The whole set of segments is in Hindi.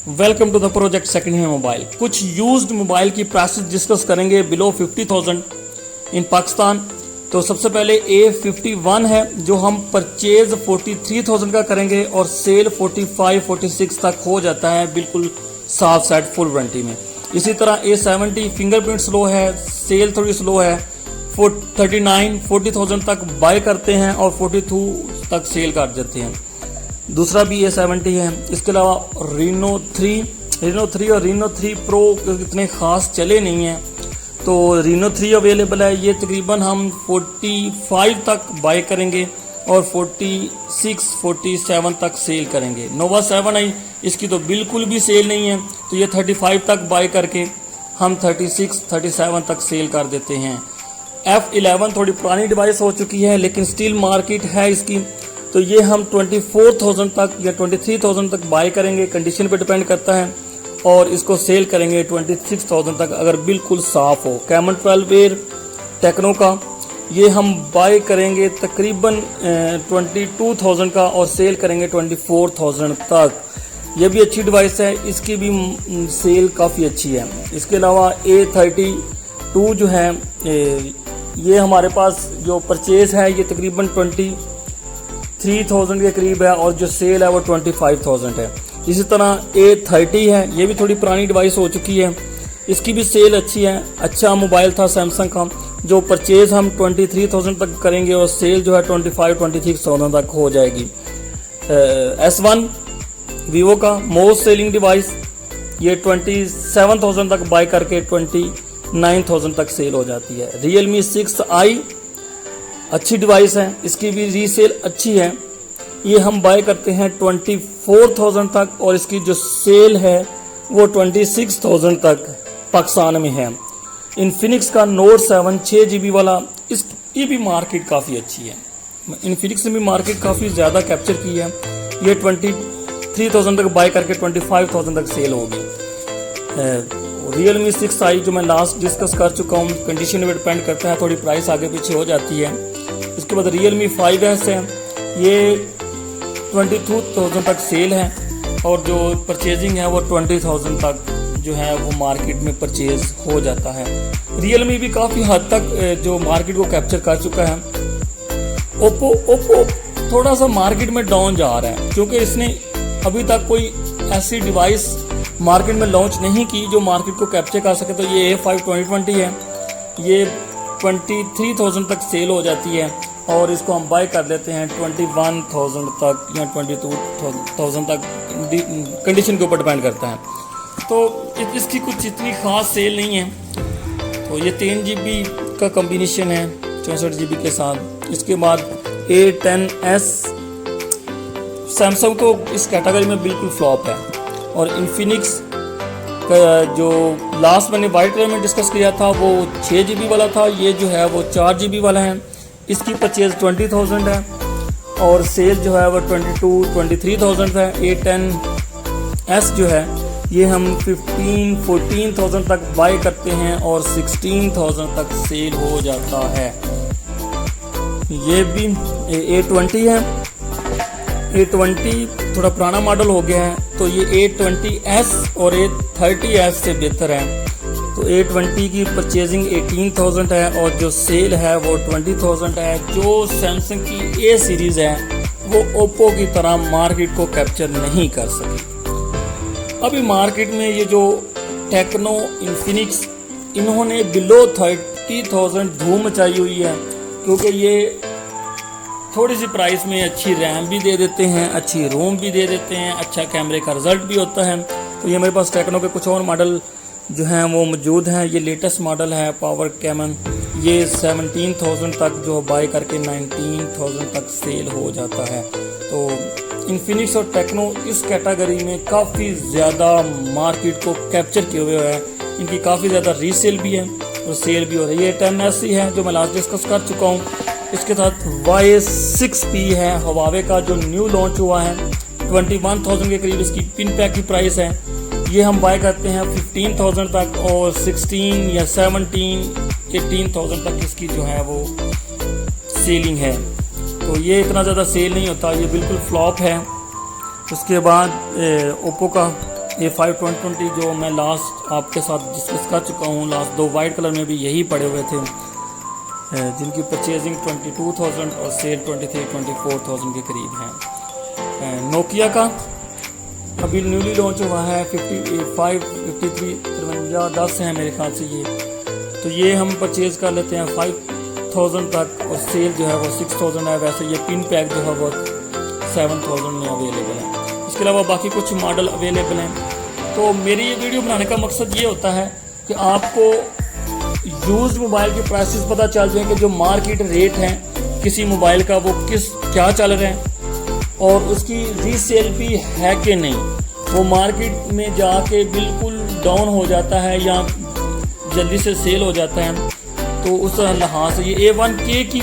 Welcome to the project second hand mobile. कुछ यूज्ड मोबाइल की प्राइसेस डिस्कस करेंगे बिलो 50,000 इन पाकिस्तान। तो सबसे पहले A51 है जो हम परचेज 43,000 का करेंगे और सेल 45-46 तक हो जाता है बिल्कुल साफ सेट फुल वारंटी में। इसी तरह A70 फिंगरप्रिंट स्लो है, सेल थोड़ी स्लो है, 40,000 तक बाय करते हैं और 42 तक सेल कर देते हैं। दूसरा भी A70 है। इसके अलावा Reno 3 और Reno 3 Pro इतने ख़ास चले नहीं हैं, तो Reno 3 अवेलेबल है। ये तकरीबन हम 45 तक बाय करेंगे और 46-47 तक सेल करेंगे। Nova 7 आई, इसकी तो बिल्कुल भी सेल नहीं है, तो ये 35 तक बाय करके हम 36-37 तक सेल कर देते हैं। F11 थोड़ी पुरानी डिवाइस हो चुकी है लेकिन स्टिल मार्केट है इसकी, तो ये हम 24,000 तक या 23,000 तक बाय करेंगे, कंडीशन पे डिपेंड करता है, और इसको सेल करेंगे 26,000 तक अगर बिल्कुल साफ़ हो। कैमन 12 एयर टेक्नो का ये हम बाय करेंगे तकरीबन 22,000 का और सेल करेंगे 24,000 तक। ये भी अच्छी डिवाइस है, इसकी भी सेल काफ़ी अच्छी है। इसके अलावा A32 जो है ये हमारे पास जो परचेज है ये तकरीबन 23,000 के करीब है और जो सेल है वो 25,000 है। इसी तरह A30 है, ये भी थोड़ी पुरानी डिवाइस हो चुकी है, इसकी भी सेल अच्छी है। अच्छा मोबाइल था सैमसंग का, जो परचेज हम 23,000 तक करेंगे और सेल जो है 25-26,000 तक हो जाएगी। S1 वीवो का मोस्ट सेलिंग डिवाइस, ये 27,000 तक बाय करके 29,000 तक सेल हो जाती है। Realme 6i अच्छी डिवाइस है, इसकी भी रीसेल अच्छी है, ये हम बाय करते हैं 24,000 तक और इसकी जो सेल है वो 26,000 तक पाकिस्तान में है। इन्फिनिक्स का Note 7 6GB वाला, इसकी भी मार्केट काफ़ी अच्छी है। इन्फिनिक्स ने भी मार्केट काफ़ी ज़्यादा कैप्चर की है, ये 23,000 तक बाय करके 25,000 तक सेल होगी। Realme 6i जो मैं लास्ट डिस्कस कर चुका हूँ, कंडीशन में डिपेंड करता है, थोड़ी प्राइस आगे पीछे हो जाती है। इसके बाद Realme 5S है, ये 22,000 तक सेल है और जो परचेजिंग है वो 20,000 तक जो है वो मार्केट में परचेज हो जाता है। Realme भी काफ़ी हद तक जो मार्केट को कैप्चर कर चुका है। Oppo थोड़ा सा मार्केट में डाउन जा रहा है क्योंकि इसने अभी तक कोई ऐसी डिवाइस मार्केट में लॉन्च नहीं की जो मार्केट को कैप्चर कर सके। तो ये A5 2020 है, ये 23,000 तक सेल हो जाती है और इसको हम बाय कर लेते हैं 21,000 तक या 22,000 तक, कंडीशन के ऊपर डिपेंड करता है। तो इसकी कुछ इतनी ख़ास सेल नहीं है। तो ये 3GB का कम्बिनेशन है 64GB के साथ। इसके बाद A10s सैमसंग तो इस कैटेगरी में बिल्कुल फ्लॉप है, और इन्फिनिक्स का जो लास्ट मैंने वाइट कलर में डिस्कस किया था वो 6GB वाला था, ये जो है वो 4GB वाला है। इसकी परचेज 20,000 है और सेल जो है वो 22-23,000 है। A10s जो है ये हम 14,000 तक बाय करते हैं और 16,000 तक सेल हो जाता है। ये भी A20 है, A20 थोड़ा पुराना मॉडल हो गया है, तो ये A20s और A30s से बेहतर है। तो A20 की परचेजिंग 18,000 है और जो सेल है वो 20,000 है। जो सैमसंग की A सीरीज़ है वो Oppo की तरह मार्केट को कैप्चर नहीं कर सकी। अभी मार्केट में ये जो टेक्नो, इन्फिनिक्स, इन्होंने बिलो 30,000 धूम मचाई हुई है क्योंकि ये थोड़ी सी प्राइस में अच्छी रैम भी दे देते हैं, अच्छी रोम भी दे देते हैं, अच्छा कैमरे का रिजल्ट भी होता है। तो ये मेरे पास टेक्नो के कुछ और मॉडल जो हैं वो मौजूद हैं। ये लेटेस्ट मॉडल है पावर कैमन, ये 17,000 तक जो बाय करके 19,000 तक सेल हो जाता है। तो इन्फिनिक्स और टेक्नो इस कैटेगरी में काफ़ी ज़्यादा मार्केट को कैप्चर किए हुए हैं, इनकी काफ़ी ज़्यादा रीसेल भी है और सेल भी हो रही है। ये 10s है जो मैं लास्ट डिस्कस कर चुका हूँ। इसके साथ Y6P है हवावे का जो न्यू लॉन्च हुआ है, 21,000 के करीब इसकी पिन पैक की प्राइस है। ये हम बाय करते हैं 15,000 तक और 16 या 17-18,000 तक इसकी जो है वो सेलिंग है। तो ये इतना ज़्यादा सेल नहीं होता, ये बिल्कुल फ्लॉप है। उसके बाद ओप्पो का A5 2020 जो मैं लास्ट आपके साथ डिस्कस कर चुका हूँ, लास्ट 2 वाइट कलर में भी यही पड़े हुए थे, जिनकी परचेजिंग 22,000 और सेल 23-24,000 के करीब हैं। नोकिया का अभी न्यूली लॉन्च हुआ है 55, 53, 53, 10 है मेरे ख्याल से ये, तो ये हम परचेज़ कर लेते हैं 5,000 तक और सेल जो है वो 6,000 है। वैसे ये पिन पैक जो है वो 7,000 में अवेलेबल है। इसके अलावा बाकी कुछ मॉडल अवेलेबल हैं। तो मेरी ये वीडियो बनाने का मकसद ये होता है कि आपको यूज्ड मोबाइल के प्राइसेस पता चल जाए कि जो मार्केट रेट हैं किसी मोबाइल का वो क्या चल रहे हैं और उसकी रीसेल भी है कि नहीं। वो मार्केट में जाके बिल्कुल डाउन हो जाता है या जल्दी से सेल हो जाता है, तो उस लिहाज से ये A1K की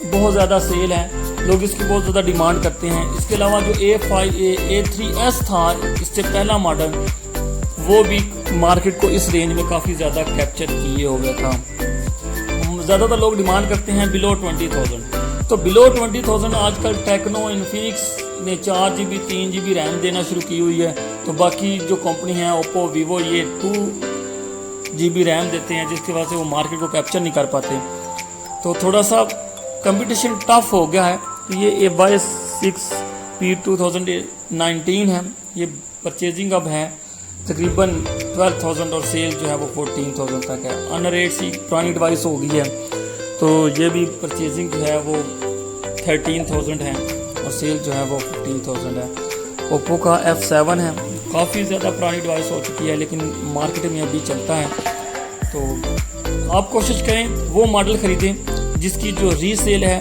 बहुत ज़्यादा सेल है, लोग इसकी बहुत ज़्यादा डिमांड करते हैं। इसके अलावा जो A3s था, इससे पहला मॉडल, वो भी मार्केट को इस रेंज में काफ़ी ज़्यादा कैप्चर किए हो गया था। ज़्यादातर लोग डिमांड करते हैं बिलो 20,000। तो बिलो 20,000 आजकल टेक्नो इन्फिनिक्स ने 4 GB 3 GB रैम देना शुरू की हुई है। तो बाकी जो कंपनी है ओप्पो वीवो, ये 2 GB रैम देते हैं, जिसकी वजह से वो मार्केट को कैप्चर नहीं कर पाते। तो थोड़ा सा कंपटीशन टफ हो गया है। तो ये A6P 2019 है, ये परचेजिंग अब है तकरीबन 12,000 और सेल जो है वो 14,000 तक है। अनरेट सी पुरानी डिवाइस हो गई है, तो ये भी परचेजिंग जो है वो 13,000 है और सेल जो है वो 15,000 है। ओप्पो का F7 है, काफ़ी ज़्यादा पुरानी डिवाइस हो चुकी है लेकिन मार्केट में अभी चलता है। तो आप कोशिश करें वो मॉडल ख़रीदें जिसकी जो रीसेल है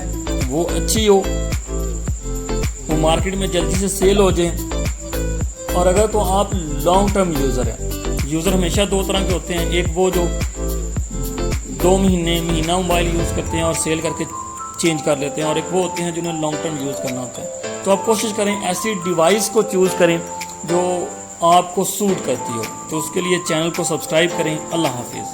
वो अच्छी हो, वो मार्केट में जल्दी से सेल हो जाए। और अगर तो आप लॉन्ग टर्म यूज़र हैं, यूज़र हमेशा 2 तरह के होते हैं, एक वो जो 2 महीना मोबाइल यूज़ करते हैं और सेल करके चेंज कर लेते हैं, और एक वो होते हैं जिन्हें लॉन्ग टर्म यूज़ करना होता है। तो आप कोशिश करें ऐसी डिवाइस को चूज़ करें जो आपको सूट करती हो। तो उसके लिए चैनल को सब्सक्राइब करें। अल्लाह हाफिज़।